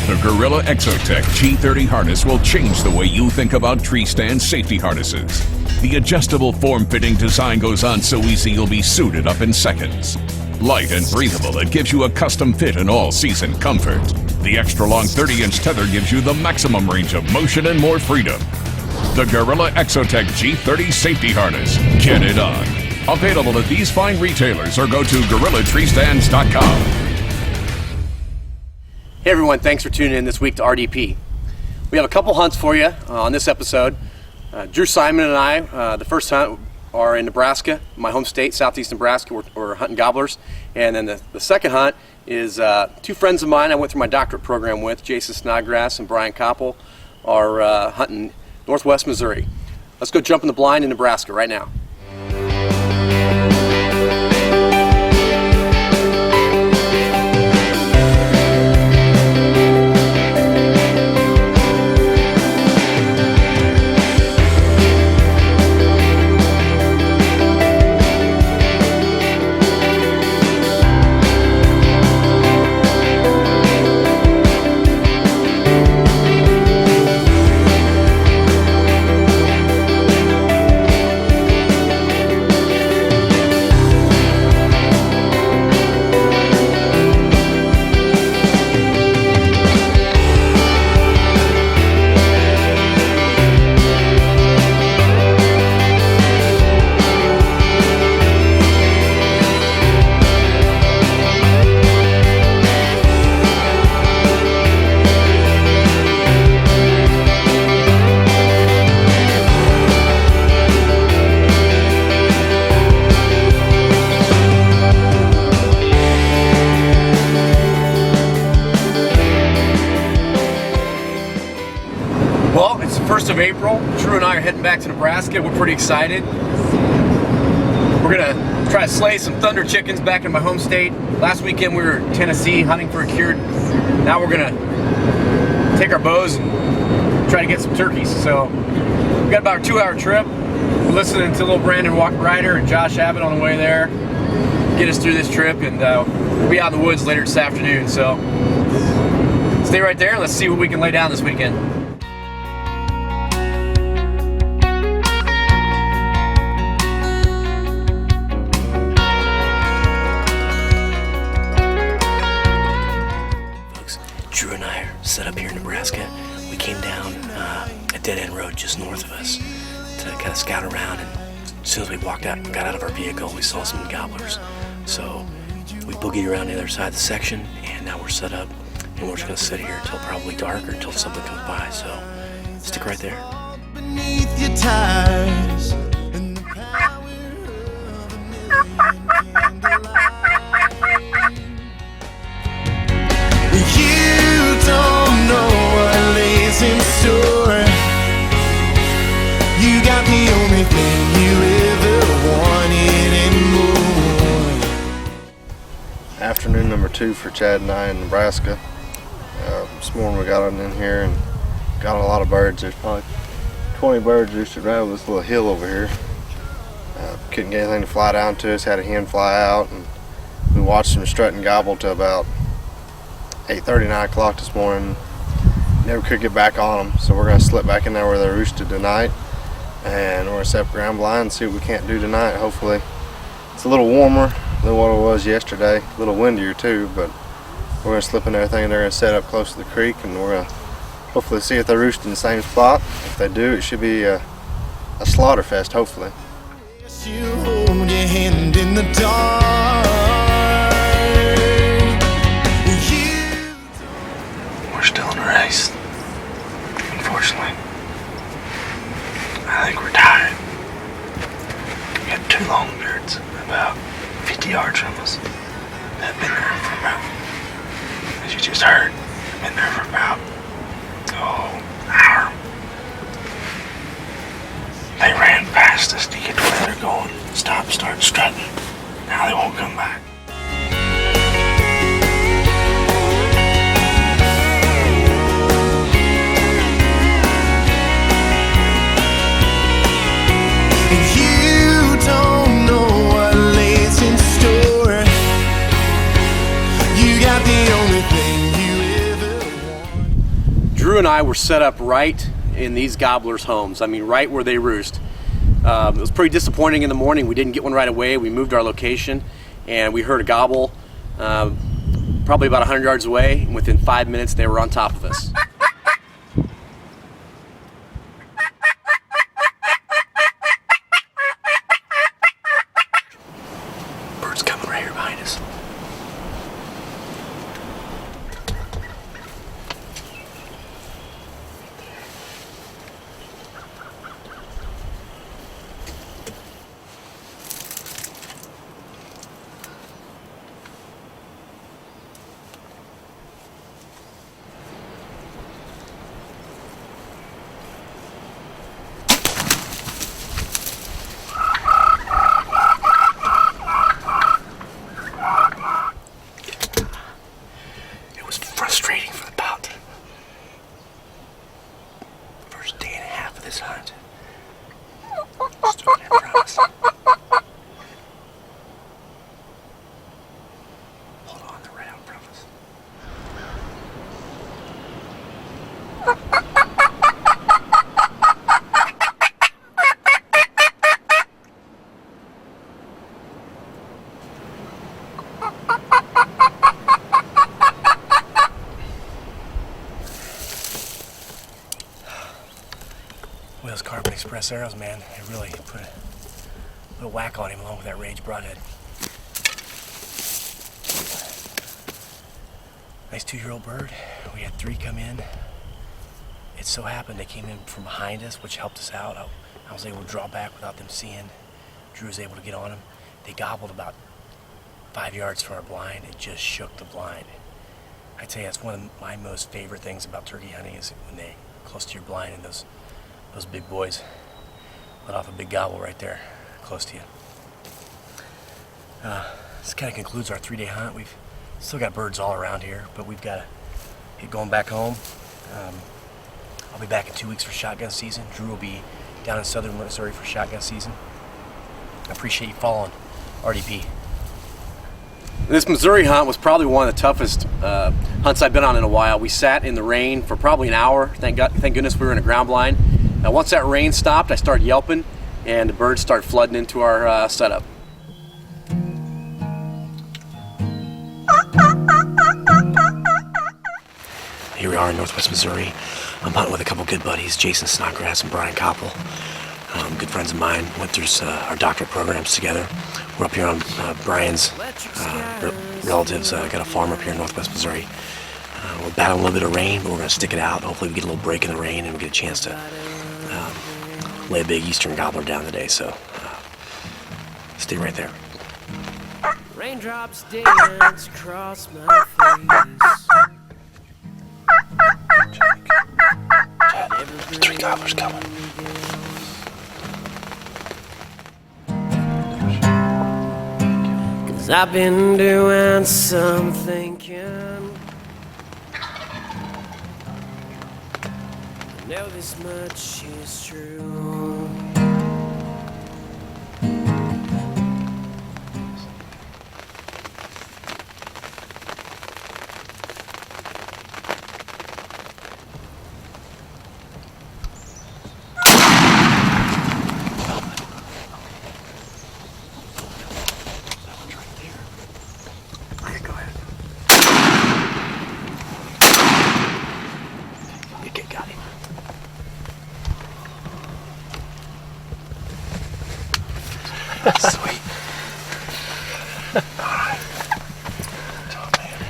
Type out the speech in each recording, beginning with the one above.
The Gorilla Exotech G30 harness will change the way you think about tree stand safety harnesses. The adjustable form-fitting design goes on so easy you'll be suited up in seconds. Light and breathable, it gives you a custom fit and all-season comfort. The extra-long 30-inch tether gives you the maximum range of motion and more freedom. The Gorilla Exotech G30 safety harness. Get it on. Available at these fine retailers or go to GorillaTreeStands.com. Hey everyone, thanks for tuning in this week to RDP. We have a couple hunts for you on this episode. Drew Simon and I, the first hunt are in Nebraska, my home state, southeast Nebraska. We're hunting gobblers. And then the second hunt is two friends of mine I went through my doctorate program with, Jason Snodgrass and Brian Koppel, are hunting northwest Missouri. Let's go jump in the blind in Nebraska right now. Well, it's the 1st of April. Drew and I are heading back to Nebraska. We're pretty excited. We're gonna try to slay some thunder chickens back in my home state. Last weekend we were in Tennessee hunting for a cured. Now we're gonna take our bows and try to get some turkeys. So we got about a 2-hour trip. We're listening to little Brandon Ryder and Josh Abbott on the way there. Get us through this trip, and we'll be out in the woods later this afternoon. So stay right there and let's see what we can lay down this weekend. Drew and I are set up here in Nebraska. We came down a dead-end road just north of us to kind of scout around, and as soon as we walked out and got out of our vehicle, we saw some gobblers. So we boogied around the other side of the section, and now we're set up, and we're just going to sit here until probably dark or until something comes by. So stick right there. Beneath your tires, and the power of a million dandelions. You don't know what lays in store. You got the only thing you ever wanted and more. Afternoon number 2 for Chad and I in Nebraska. This morning we got on in here and got a lot of birds. There's probably 20 birds roosted right over this little hill over here. Couldn't get anything to fly down to us. Had a hen fly out, and we watched them strut and gobble to about 8:30, 9 o'clock this morning. Never could get back on them, so we're going to slip back in there where they're roosted tonight, and we're going to set up ground blind and see what we can't do tonight. Hopefully it's a little warmer than what it was yesterday, a little windier too, but we're going to slip in everything, and they're going to set up close to the creek, and we're going to hopefully see if they roost in the same spot. If they do, it should be a slaughter fest, hopefully. You hold your hand in the dark. We're still in a race, unfortunately. I think we're tired. We have 2 longbirds about 50 yards from us that have been there for about, as you just heard, been there for about, an hour. They ran past us to get to where they're going, start strutting. Now they won't come back. You don't know what lays in store. You got the only thing you ever want. Drew and I were set up right in these gobblers' homes. I mean, right where they roost. It was pretty disappointing in the morning. We didn't get one right away. We moved our location, and we heard a gobble probably about 100 yards away. And within 5 minutes, they were on top of us. Bird's coming right here behind us. Frustrating for about the first day and a half of this hunt. Just doing it for us. Hold on, they're right out in front of us. Well, those Carbon Express arrows, man, they really put a whack on him along with that Rage broadhead. Nice 2-year-old bird. We had 3 come in. It so happened they came in from behind us, which helped us out. I was able to draw back without them seeing. Drew was able to get on them. They gobbled about 5 yards from our blind. It just shook the blind. I tell you, that's one of my most favorite things about turkey hunting is when they close to your blind and those big boys let off a big gobble right there, close to you. This kind of concludes our 3-day hunt. We've still got birds all around here, but we've got to get going back home. I'll be back in 2 weeks for shotgun season. Drew will be down in southern Missouri for shotgun season. I appreciate you following RDP. This Missouri hunt was probably one of the toughest hunts I've been on in a while. We sat in the rain for probably an hour. Thank goodness we were in a ground blind. Now once that rain stopped, I started yelping and the birds started flooding into our setup. Here we are in northwest Missouri. I'm hunting with a couple good buddies, Jason Snodgrass and Brian Koppel. Good friends of mine, went through our doctorate programs together. We're up here on Brian's relatives, got a farm up here in northwest Missouri. We're battling a little bit of rain, but we're going to stick it out. Hopefully we get a little break in the rain and we get a chance to lay a big eastern gobbler down today, so stay right there. Raindrops dance across my face. There's 3 gobblers coming. Cause I've been doing some thinking. I know this much is true. Sweet. Alright. Oh, man.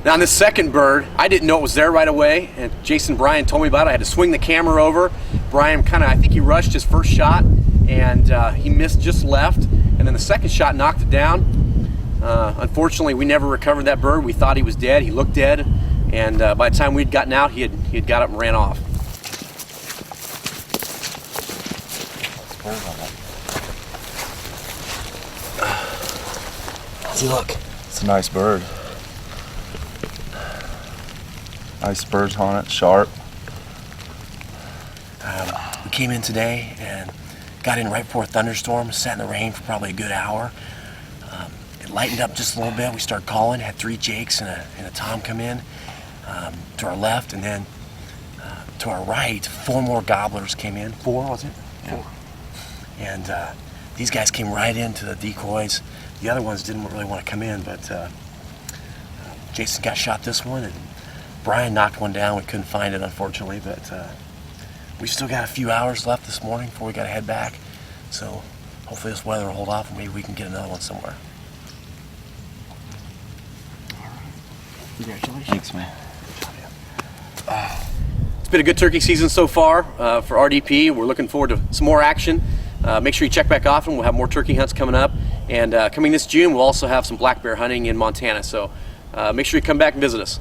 Now on this second bird, I didn't know it was there right away, and Jason and Brian told me about it. I had to swing the camera over. Brian I think he rushed his first shot, and he missed just left, and then the second shot knocked it down. Unfortunately, we never recovered that bird. We thought he was dead. He looked dead, and by the time we'd gotten out, he had got up and ran off. How's he look? It's a nice bird. Nice spurs on it, sharp. We came in today and got in right before a thunderstorm, sat in the rain for probably a good hour. It lightened up just a little bit. We started calling, had 3 jakes and a tom come in. to our left, and then to our right, 4 more gobblers came in. 4, was it? Yeah. 4. And these guys came right into the decoys. The other ones didn't really want to come in, but Jason got shot this one, and Brian knocked one down. We couldn't find it, unfortunately, but we still got a few hours left this morning before we got to head back. So hopefully this weather will hold off, and maybe we can get another one somewhere. Congratulations. Thanks, man. It's been a good turkey season so far for RDP. We're looking forward to some more action. Make sure you check back often. We'll have more turkey hunts coming up. And coming this June, we'll also have some black bear hunting in Montana. So make sure you come back and visit us.